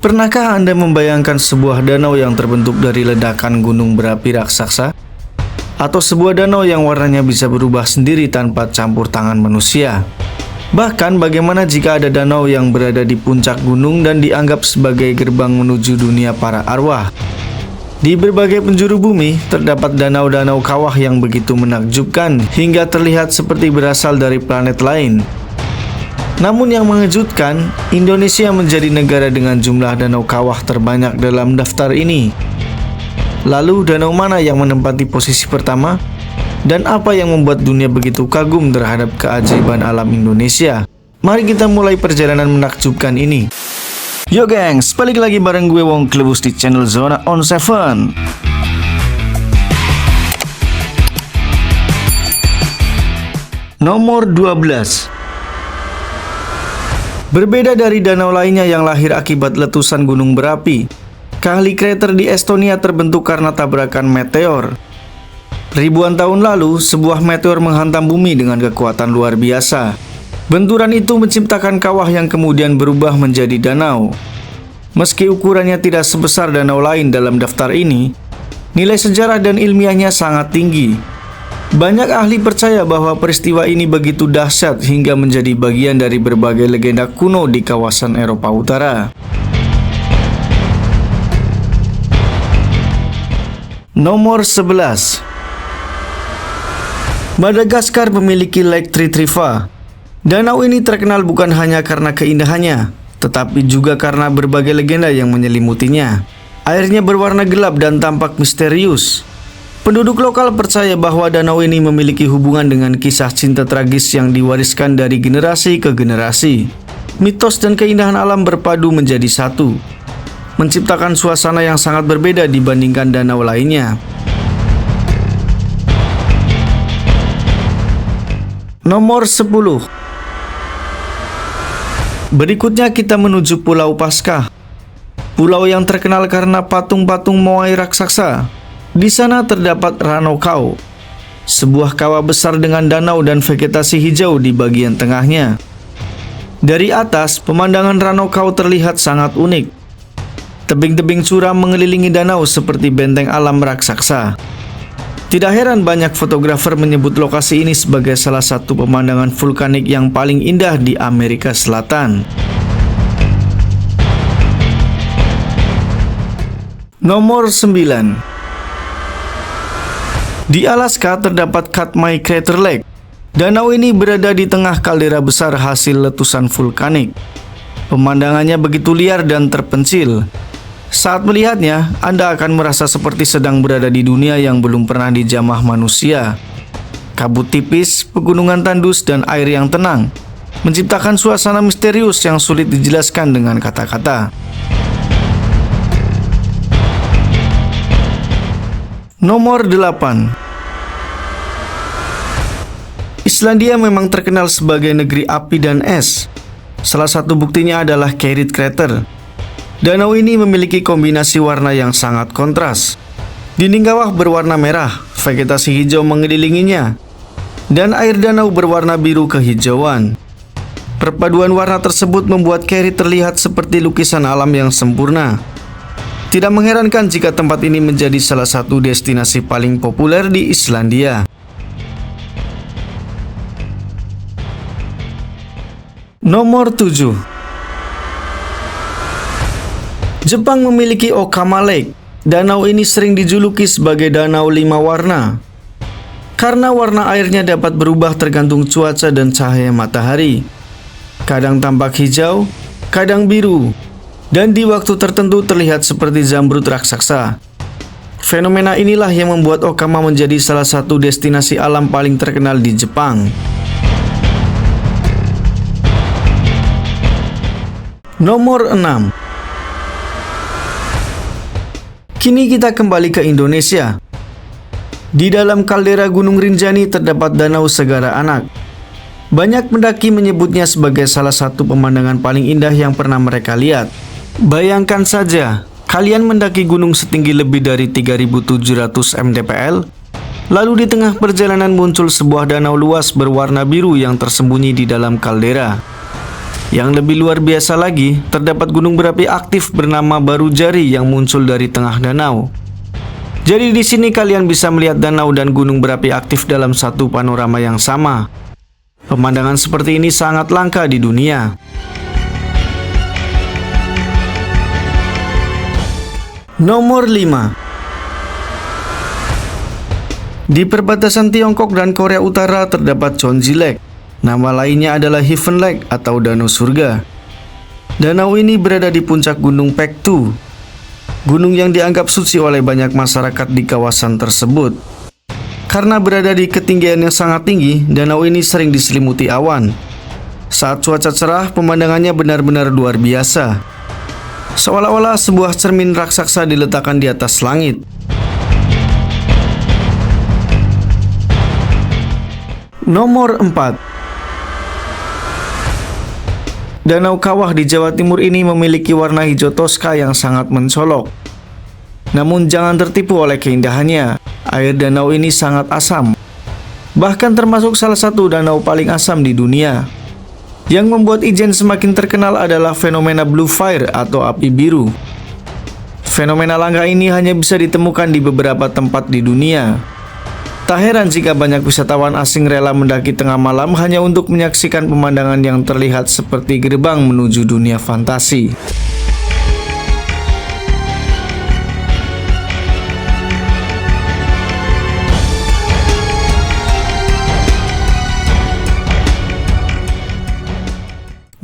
Pernahkah Anda membayangkan sebuah danau yang terbentuk dari ledakan gunung berapi raksasa? Atau sebuah danau yang warnanya bisa berubah sendiri tanpa campur tangan manusia? Bahkan bagaimana jika ada danau yang berada di puncak gunung dan dianggap sebagai gerbang menuju dunia para arwah? Di berbagai penjuru bumi, terdapat danau-danau kawah yang begitu menakjubkan hingga terlihat seperti berasal dari planet lain. Namun yang mengejutkan, Indonesia menjadi negara dengan jumlah danau kawah terbanyak dalam daftar ini. Lalu danau mana yang menempati posisi pertama? Dan apa yang membuat dunia begitu kagum terhadap keajaiban alam Indonesia? Mari kita mulai perjalanan menakjubkan ini. Yo gengs, balik lagi bareng gue Wong Klebus di channel Zona on 7. Nomor 12. Berbeda dari danau lainnya yang lahir akibat letusan gunung berapi, Kali krater di Estonia terbentuk karena tabrakan meteor. Ribuan tahun lalu, sebuah meteor menghantam bumi dengan kekuatan luar biasa. Benturan itu menciptakan kawah yang kemudian berubah menjadi danau. Meski ukurannya tidak sebesar danau lain dalam daftar ini, nilai sejarah dan ilmiahnya sangat tinggi. Banyak ahli percaya bahwa peristiwa ini begitu dahsyat hingga menjadi bagian dari berbagai legenda kuno di kawasan Eropa Utara. Nomor 11. Madagaskar memiliki Lake Tritriva. Danau ini terkenal bukan hanya karena keindahannya, tetapi juga karena berbagai legenda yang menyelimutinya. Airnya berwarna gelap dan tampak misterius. Penduduk lokal percaya bahwa danau ini memiliki hubungan dengan kisah cinta tragis yang diwariskan dari generasi ke generasi. Mitos dan keindahan alam berpadu menjadi satu, menciptakan suasana yang sangat berbeda dibandingkan danau lainnya. Nomor 10. Berikutnya kita menuju Pulau Paskah. Pulau yang terkenal karena patung-patung Moai raksasa. Di sana terdapat Ranau Kau, sebuah kawah besar dengan danau dan vegetasi hijau di bagian tengahnya. Dari atas, pemandangan Ranau Kau terlihat sangat unik. Tebing-tebing curam mengelilingi danau seperti benteng alam raksasa. Tidak heran banyak fotografer menyebut lokasi ini sebagai salah satu pemandangan vulkanik yang paling indah di Amerika Selatan. Nomor 9. Di Alaska terdapat Katmai Crater Lake. Danau ini berada di tengah kaldera besar hasil letusan vulkanik. Pemandangannya begitu liar dan terpencil. Saat melihatnya, Anda akan merasa seperti sedang berada di dunia yang belum pernah dijamah manusia. Kabut tipis, pegunungan tandus, dan air yang tenang menciptakan suasana misterius yang sulit dijelaskan dengan kata-kata. Nomor 8. Islandia memang terkenal sebagai negeri api dan es. Salah satu buktinya adalah Kerrit Crater. Danau ini memiliki kombinasi warna yang sangat kontras. Dinding kawah berwarna merah, vegetasi hijau mengelilinginya, dan air danau berwarna biru kehijauan. Perpaduan warna tersebut membuat Kerrit terlihat seperti lukisan alam yang sempurna. Tidak mengherankan jika tempat ini menjadi salah satu destinasi paling populer di Islandia. Nomor 7. Jepang memiliki Okama Lake. Danau ini sering dijuluki sebagai Danau 5 warna karena warna airnya dapat berubah tergantung cuaca dan cahaya matahari. Kadang tampak hijau, kadang biru, dan di waktu tertentu terlihat seperti zamrud raksasa. Fenomena inilah yang membuat Okama menjadi salah satu destinasi alam paling terkenal di Jepang. Nomor 6. Kini kita kembali ke Indonesia. Di dalam kaldera Gunung Rinjani terdapat Danau Segara Anak. Banyak pendaki menyebutnya sebagai salah satu pemandangan paling indah yang pernah mereka lihat. Bayangkan saja, kalian mendaki gunung setinggi lebih dari 3.700 mdpl, lalu di tengah perjalanan muncul sebuah danau luas berwarna biru yang tersembunyi di dalam kaldera. Yang lebih luar biasa lagi, terdapat gunung berapi aktif bernama Barujari yang muncul dari tengah danau. Jadi di sini kalian bisa melihat danau dan gunung berapi aktif dalam satu panorama yang sama. Pemandangan seperti ini sangat langka di dunia. Nomor 5. Di perbatasan Tiongkok dan Korea Utara terdapat Chonji Lake. Nama lainnya adalah Heaven Lake atau Danau Surga. Danau ini berada di puncak Gunung Pektu, gunung yang dianggap suci oleh banyak masyarakat di kawasan tersebut. Karena berada di ketinggian yang sangat tinggi, danau ini sering diselimuti awan. Saat cuaca cerah, pemandangannya benar-benar luar biasa. Seolah-olah sebuah cermin raksasa diletakkan di atas langit. Nomor 4. Danau Kawah di Jawa Timur ini memiliki warna hijau toska yang sangat mencolok. Namun jangan tertipu oleh keindahannya. Air danau ini sangat asam. Bahkan termasuk salah satu danau paling asam di dunia. Yang membuat Ijen semakin terkenal adalah fenomena blue fire atau api biru. Fenomena langka ini hanya bisa ditemukan di beberapa tempat di dunia. Tak heran jika banyak wisatawan asing rela mendaki tengah malam hanya untuk menyaksikan pemandangan yang terlihat seperti gerbang menuju dunia fantasi.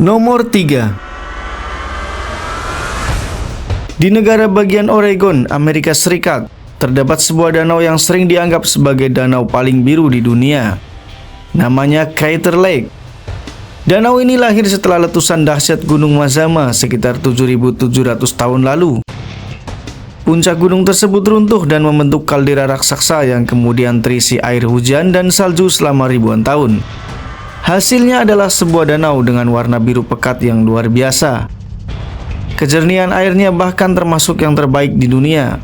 Nomor 3. Di negara bagian Oregon, Amerika Serikat, terdapat sebuah danau yang sering dianggap sebagai danau paling biru di dunia. Namanya Crater Lake. Danau ini lahir setelah letusan dahsyat Gunung Mazama sekitar 7.700 tahun lalu. Puncak gunung tersebut runtuh dan membentuk kaldera raksasa yang kemudian terisi air hujan dan salju selama ribuan tahun. Hasilnya adalah sebuah danau dengan warna biru pekat yang luar biasa. Kejernihan airnya bahkan termasuk yang terbaik di dunia.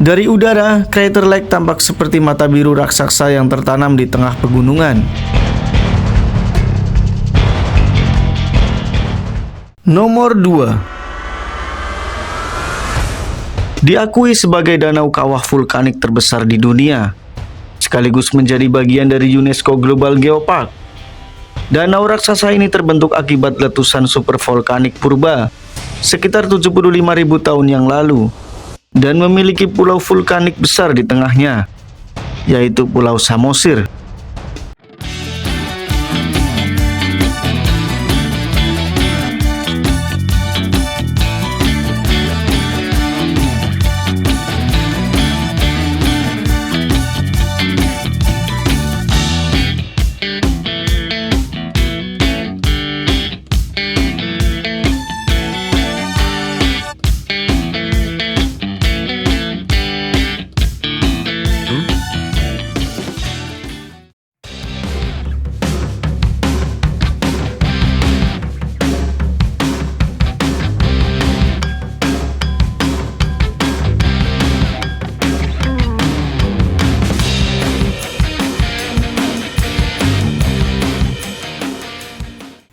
Dari udara, Crater Lake tampak seperti mata biru raksasa yang tertanam di tengah pegunungan. Nomor 2. Diakui sebagai danau kawah vulkanik terbesar di dunia, sekaligus menjadi bagian dari UNESCO Global Geopark. Danau raksasa ini terbentuk akibat letusan supervolkanik purba sekitar 75.000 tahun yang lalu dan memiliki pulau vulkanik besar di tengahnya, yaitu Pulau Samosir.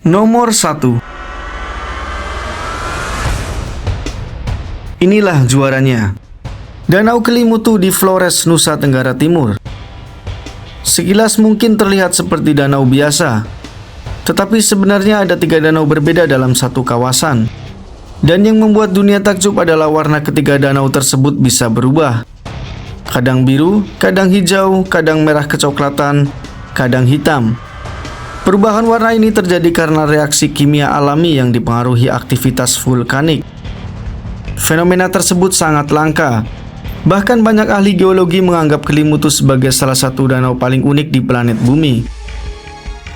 Nomor 1. Inilah juaranya. Danau Kelimutu di Flores, Nusa Tenggara Timur. Sekilas mungkin terlihat seperti danau biasa, tetapi sebenarnya ada 3 danau berbeda dalam satu kawasan. Dan yang membuat dunia takjub adalah warna ketiga danau tersebut bisa berubah. Kadang biru, kadang hijau, kadang merah kecoklatan, kadang hitam. Perubahan warna ini terjadi karena reaksi kimia alami yang dipengaruhi aktivitas vulkanik. Fenomena tersebut sangat langka. Bahkan banyak ahli geologi menganggap Kelimutu sebagai salah satu danau paling unik di planet bumi.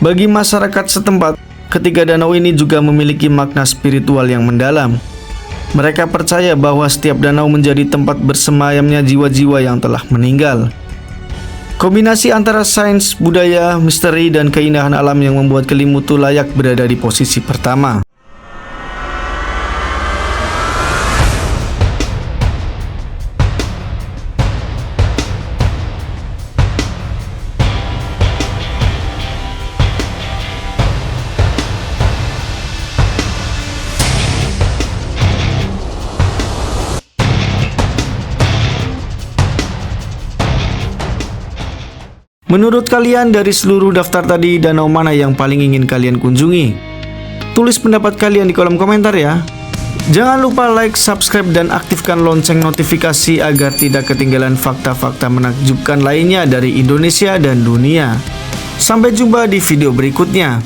Bagi masyarakat setempat, ketiga danau ini juga memiliki makna spiritual yang mendalam. Mereka percaya bahwa setiap danau menjadi tempat bersemayamnya jiwa-jiwa yang telah meninggal. Kombinasi antara sains, budaya, misteri, dan keindahan alam yang membuat Kelimutu layak berada di posisi pertama. Menurut kalian dari seluruh daftar tadi, danau mana yang paling ingin kalian kunjungi? Tulis pendapat kalian di kolom komentar ya. Jangan lupa like, subscribe, dan aktifkan lonceng notifikasi agar tidak ketinggalan fakta-fakta menakjubkan lainnya dari Indonesia dan dunia. Sampai jumpa di video berikutnya.